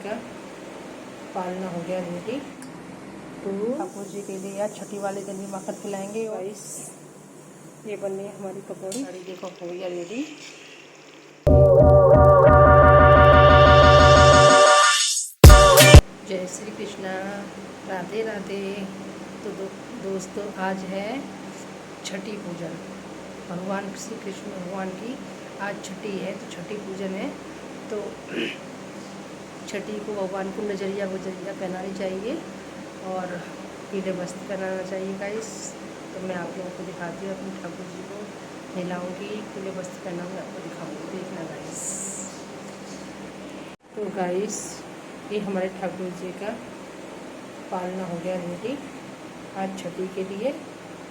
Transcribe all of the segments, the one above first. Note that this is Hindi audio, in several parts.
का पालना हो गया रेडी। तो ठाकुर जी के लिए आज छठी वाले दिन भी मक्खन खिलाएंगे। और ये बनी हमारी पकौड़ी। साड़ी देखो हो गया रेडी। जय श्री कृष्णा, राधे राधे। तो दोस्तों आज है छठी पूजन। भगवान श्री कृष्ण भगवान की आज छठी है, तो छठी पूजन है। तो छठी को भगवान को नजरिया वजरिया पहनानी चाहिए और पीले वस्त्र पहनाना चाहिए गाइस। तो मैं आप लोगों को दिखाती हूँ, अपने ठाकुर जी को नहलाऊँगी, पीले वस्त्र पहनाऊँगी, आपको दिखाऊँगी, देखना गाइस। तो गाइस ये हमारे ठाकुर जी का पालना हो गया रेडी आज छठी के लिए।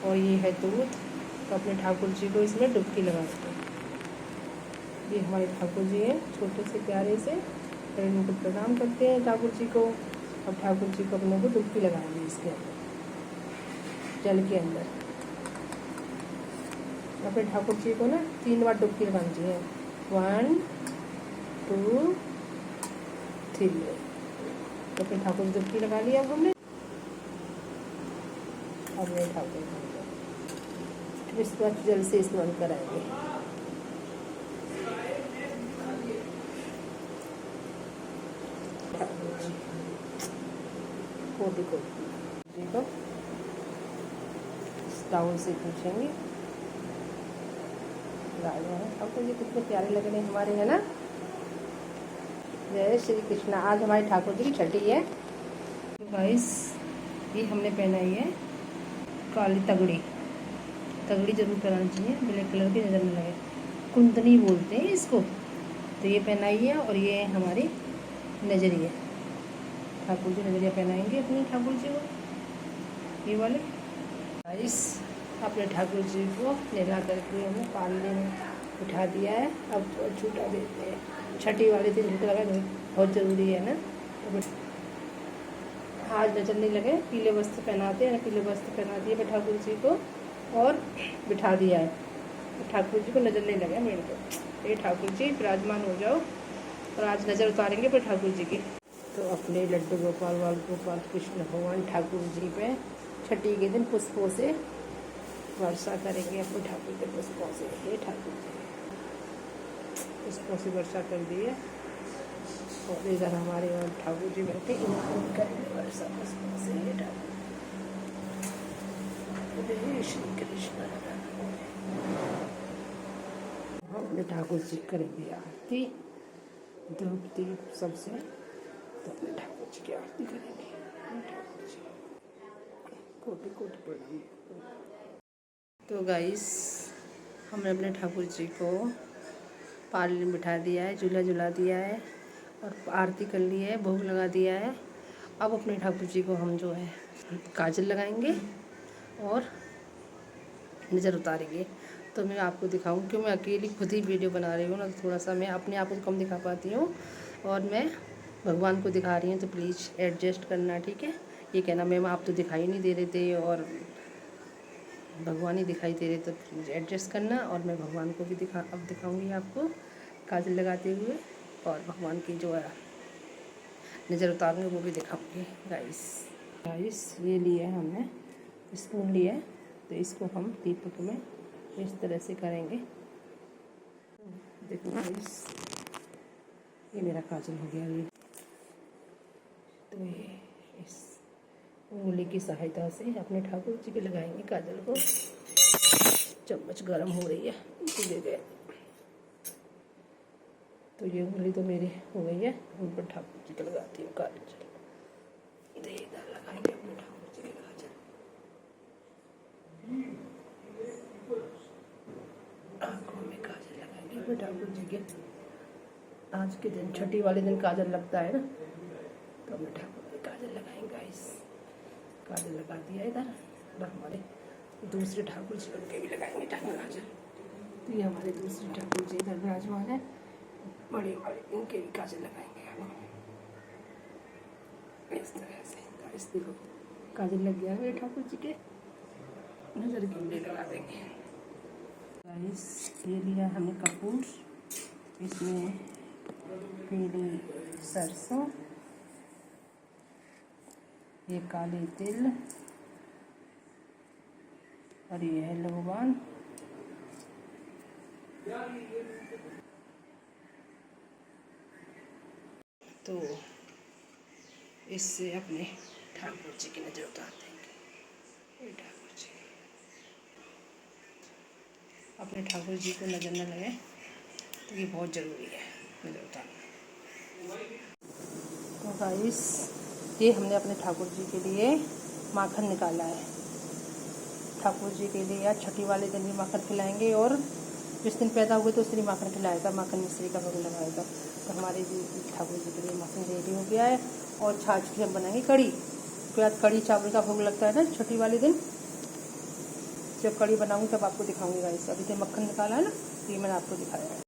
और ये है दूध। तो अपने ठाकुर जी को इसमें डुबकी लगाते हैं। ये हमारे ठाकुर जी हैं, छोटे से प्यारे से। फिर इनको प्रणाम करते हैं ठाकुर जी को। अब ठाकुर जी को अपने को डुबकी लगाएंगे इसके अंदर, जल के अंदर। अपने ठाकुर जी को ना 3 बार डुबकी लगानी चाहिए। 1 2 3। तो अपने ठाकुर जी डुबकी लगा लिया हमने। अपने ठाकुर जी इस बार जल से स्नान कराएंगे। कोटि देखो टाउन से पूछेंगे ठाकुर जी कितने प्यारे लग रहे हैं हमारे, है ना। जय श्री कृष्णा। आज हमारे ठाकुर जी की छठी है। तो गाइस ये हमने पहनाई है काली तगड़ी। तगड़ी जरूर पहनानी चाहिए, ब्लैक कलर की नजर न लगे। कुंदनी बोलते हैं इसको। तो ये पहनाई है। और ये हमारी नजरिया, ठाकुर जी नजरिया पहनाएंगे अपने ठाकुर जी को, ये वाले। गाइस अपने ठाकुर जी को नहला करके हमने पालने में उठा दिया है। अब झूठा देते हैं। छठी वाले दिन झूठा लगा बहुत ज़रूरी है ना। तो हाथ नजर नहीं लगे, पीले वस्त्र पहनाते हैं। पीले वस्त्र पहना दिए ठाकुर जी को और बिठा दिया है। तो ठाकुर जी को नज़र नहीं लगे मेरे को। ये ठाकुर जी विराजमान हो जाओ। और आज नज़र उतारेंगे पर ठाकुर जी की। तो अपने लड्डू गोपाल बाल गोपाल कृष्ण भगवान ठाकुर जी पे छठी के दिन पुष्पों से वर्षा करेंगे। अपने ठाकुर के पुष्पों से, ये ठाकुर जी पुष्पों से वर्षा कर दी है। और इधर हमारे और ठाकुर जी बैठे, इनको करेंगे वर्षा पुष्पों से, ये ठाकुर। श्री कृष्ण अपने ठाकुर जी करेंगे आरती धूप दीप सबसे। तो अपने ठाकुर जी की आरती करेंगे। ठाकुर जी कोटि कोटि प्रणाम। तो गाइस हमने अपने ठाकुर जी को पालने में बिठा दिया है, झूला झुला दिया है और आरती कर ली है, भोग लगा दिया है। अब अपने ठाकुर जी को हम जो है काजल लगाएंगे और नज़र उतारेंगे। तो मैं आपको दिखाऊं, क्यों मैं अकेली खुद ही वीडियो बना रही हूँ ना, तो थोड़ा सा मैं अपने आप को कम दिखा पाती हूँ और मैं भगवान को दिखा रही हूँ। तो प्लीज़ एडजस्ट करना, ठीक है। ये कहना मैम आप तो दिखाई नहीं दे रहे थे और भगवान ही दिखाई दे रहे, तो प्लीज़ एडजस्ट करना। और मैं भगवान को भी अब दिखाऊंगी आपको काजल लगाते हुए, और भगवान की जो है नज़र उतारूंगी वो भी दिखाऊंगी। गाइस ये लिए हमने स्पून लिया है, तो इसको हम दीपक में इस तरह से करेंगे। देखो गाइस ये मेरा काजल हो गया। ये तो ये इस उंगली की सहायता से अपने ठाकुर जी के लगाएंगे काजल को। चम्मच गर्म हो रही है, इसे दे। तो ये उंगली तो मेरी हो गई है, उन पर ठाकुर जी के लगाती हूँ काजल। इधर लगाएंगे अपने ठाकुर जी के काजल। आँखों में काजल लगाएंगे अपने ठाकुर जी के। आज के दिन छठी वाले दिन काजल लगता है ना, तो अपने ठाकुर जी काजल लगाएंगे। गाइस काजल लगा दिया इधर। और हमारे दूसरे ठाकुर जी उनके भी लगाएंगे काजल। तो ये हमारे दूसरे ठाकुर जी इधर विराजमान है, बड़े बड़े, इनके भी काजल लगाएंगे हम इस तरह से। गाइस देखो काजल लग गया मेरे ठाकुर जी के, नजर गिनने लगा देंगे। गाइस ये लिया हमने कपूर, इसमें पीली सरसों ये काली तिल और ये है लौंग। तो इससे अपने ठाकुर जी की नज़र उतार देंगे। ये ठाकुर जी, अपने ठाकुर जी को नज़र न लगे तो ये बहुत ज़रूरी है नज़र उतारना। तो गाइस, ये हमने अपने ठाकुर जी के लिए माखन निकाला है। ठाकुर जी के लिए आज छठी वाले दिन भी माखन खिलाएंगे और जिस दिन पैदा हुए तो उस दिन माखन खिलाएगा, माखन मिश्री का भोग लगाएगा। तो हमारे जी ठाकुर जी के लिए माखन रेडी हो गया है और छाछ की हम बनाएंगे कड़ी। उसके बाद कड़ी चावल का भोग लगता है ना छठी वाले दिन। जब कड़ी बनाऊंगी तब आपको दिखाऊंगी गाइस। अभी तो मक्खन निकाला है ना, तो ये मैंने आपको दिखाया है।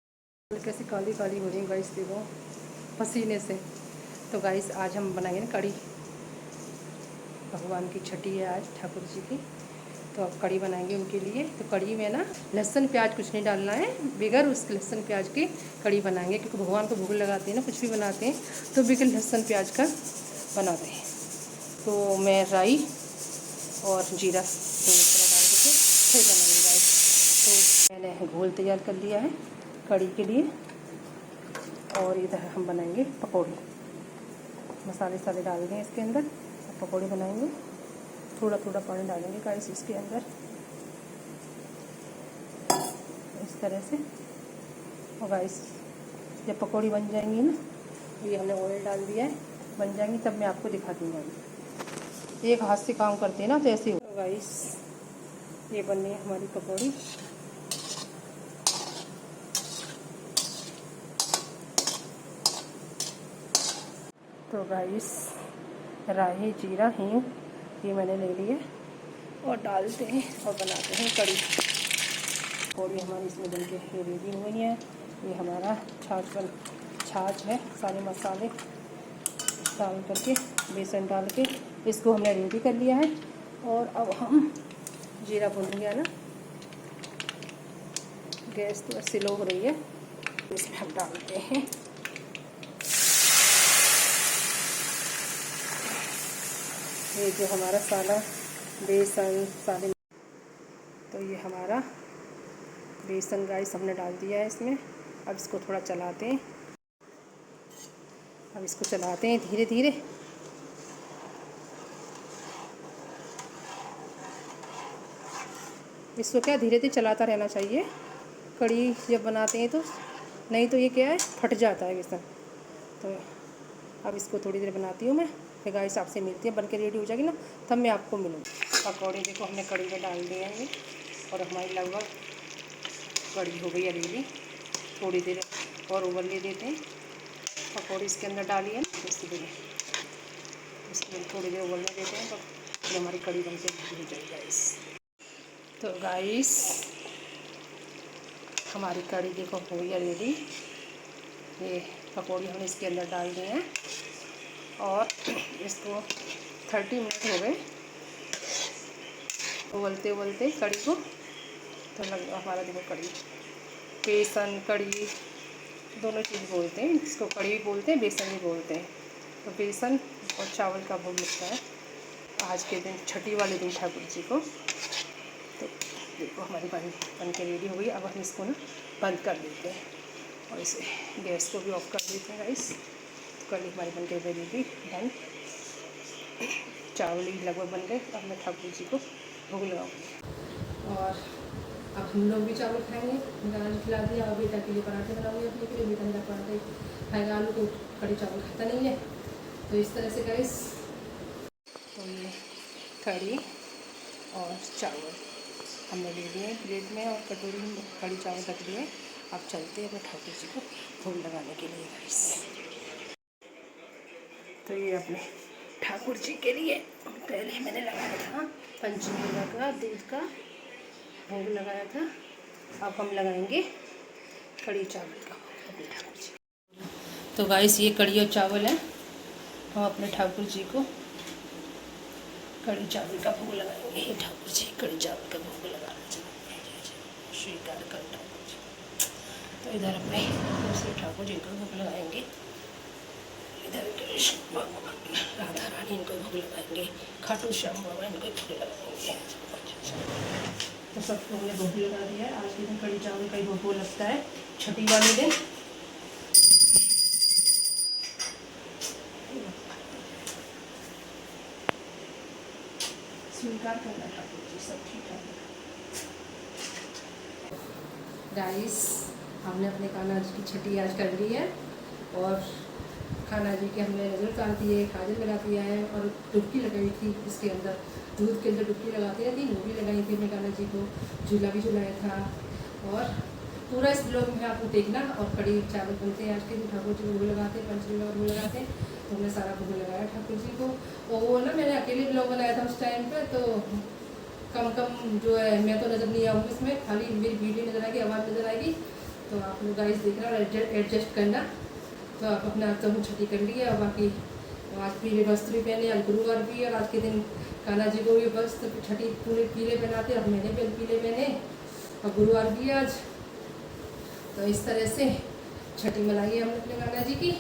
कैसे काली काली हो रही है गाइस, देखो पसीने से। तो गाइस आज हम बनाएंगे ना कड़ी। भगवान की छठी है आज ठाकुर जी की, तो अब कड़ी बनाएंगे उनके लिए। तो कड़ी में ना लहसुन प्याज कुछ नहीं डालना है, बगैर उसके लहसुन प्याज की कड़ी बनाएंगे, क्योंकि भगवान को भोग लगाते हैं ना, कुछ भी बनाते हैं तो बगैर लहसुन प्याज का बनाते हैं। तो मैं राई और जीरा डाल के फिर बनाऊंगी गाइस। तो मैंने घोल तैयार कर लिया है कड़ी के लिए, और इधर हम बनाएंगे पकौड़ी। मसाले साले डाल दें इसके अंदर, पकौड़ी बनाएंगे। थोड़ा थोड़ा पानी डालेंगे गाइस इसके अंदर, इस तरह से। और गाइस जब पकौड़ी बन जाएंगी ना, ये हमने ऑयल डाल दिया है, बन जाएंगी तब मैं आपको दिखा दूँगा। एक हाथ से काम करते हैं ना तो ऐसे हो। तो गाइस ये बननी है हमारी पकौड़ी। तो गाइस राई जीरा हींग ये मैंने ले लिए और डालते हैं और बनाते हैं कड़ी। पकौड़ी हमारी इसमें बन के रेडी हुई है। ये हमारा छाछ है, सारे मसाले डाल करके, बेसन डाल के इसको हमने रेडी कर लिया है। और अब हम जीरा भूनेंगे ना, गैस तो स्लो हो रही है, इसमें हम डालते हैं ये जो हमारा सारा बेसन सारे। तो ये हमारा बेसन गाइस हमने डाल दिया है इसमें। अब इसको थोड़ा चलाते हैं, अब इसको चलाते हैं धीरे धीरे। इसको क्या धीरे धीरे चलाता रहना चाहिए कड़ी जब बनाते हैं तो, नहीं तो ये क्या है फट जाता है बेसन। तो अब इसको थोड़ी देर बनाती हूँ मैं, फिर गाइस आपसे मिलती है, बन के रेडी हो जाएगी ना तब मैं आपको मिलूँगी। पकौड़े देखो हमने कड़ी में डाल दिए हैं और हमारी लगभग कड़ी हो गई है रेडी। थोड़ी देर और उबलने देते हैं। पकौड़ी इसके अंदर डाली है ना, इसलिए इसको थोड़ी देर उबलने देते हैं, तो फिर हमारी कड़ी बन के रेडी हो जाएगी गाइस। तो गाइस हमारी कड़ी देखो हो गई है रेडी। ये पकौड़ी हमने इसके अंदर डाल दी हैं और इसको 30 मिनट हो गए उबलते उबलते कड़ी को। तो हमारा देखो कड़ी, बेसन कड़ी दोनों चीज़ बोलते हैं इसको, कड़ी भी बोलते हैं बेसन भी बोलते हैं। तो बेसन और चावल का भोग लगता है आज के दिन, छठी वाले दिन ठाकुर जी को। तो देखो हमारी बन के रेडी हो गई। अब हम इसको ना बंद कर देते हैं और इसे गैस को भी ऑफ कर देते हैं गाइस। तो कड़ी हमारी बन के रेडी बन, चावल ही लगभग बन गए। अब मैं ठाकुर जी को भोग लगाऊंगी और अब हम लोग भी चावल खाएंगे। दाल खिला दिया और बेटा के लिए पराठे बनाऊंगी अपने के लिए। बेटा मेरा पराठे खाएगा, आलू तो कड़ी चावल खाता नहीं है। तो इस तरह से गाइस, तो ये कड़ी और चावल हमने ले लिए प्लेट में और कटोरी में कड़ी चावल रख दिए। अब चलते हैं अपने ठाकुर जी को भोग लगाने के लिए गाइस। तो ये अपने ठाकुर जी के लिए पहले मैंने लगाया था पंचमेवा का दूध का भोग लगाया था। अब हम लगाएंगे कड़ी चावल का अपने ठाकुर जी। तो गाइस ये कड़ी और चावल है, हम अपने ठाकुर जी को कड़ी चावल का भोग लगाएंगे। ये ठाकुर जी कड़ी चावल का भोग लगाना चाहिए, स्वीकार कर ठाकुर जी। तो इधर अपने दूसरे ठाकुर जी का भोग लगाएंगे। इधर कृष्ण भगवान राधा रानी इनको भोग लगाएंगे, खाटू श्याम बाबा इनको भोग लगाएंगे। तो सबको हमने भोग लगा दिया है। आज के दिन कड़ी चावल का ही भोग लगता है छठी वाले दिन। स्वीकार करना ठाकुर जी, सब ठीक ठाक। गाइस, हमने अपने कान्हा जी की छठी आज कर ली है और कान्हा जी के हमने नजर उतार दिए, काजल लगा दिया है और डुबकी लगाई थी इसके अंदर, दूध के अंदर डुबकी लगाती रहती, वो भी लगाई थी हमने कान्हा जी को, झूला भी झुलाया था। और पूरा इस ब्लॉग में आपको देखना। और कड़ी चावल बनते हैं आज के दिन, ठाकुर जी को भोग लगाते हैं, पंचमी का भोग लगाते हैं, तो हमने सारा भोग लगाया ठाकुर जी को। और वो ना मैंने अकेले ब्लॉग बनाया था उस टाइम पर, तो कम जो है मैं तो नज़र नहीं आऊँगी इसमें, खाली मेरी वीडियो नज़र आएगी, आवाज़ नज़र आएगी। तो आप लोग गाइस देखना और एडजस्ट करना। तो आप अपना आज तो हम छठी कर ली है और बाकी आज पीले वस्त्र भी पहने, आज गुरुवार भी है और आज के दिन कान्हा जी को भी वस्त्र छठी पूरे पीले पहनाते और मैंने भी पीले पहने और गुरुवार भी है आज। तो इस तरह से छठी मनाई है हमने अपने कान्हा जी की।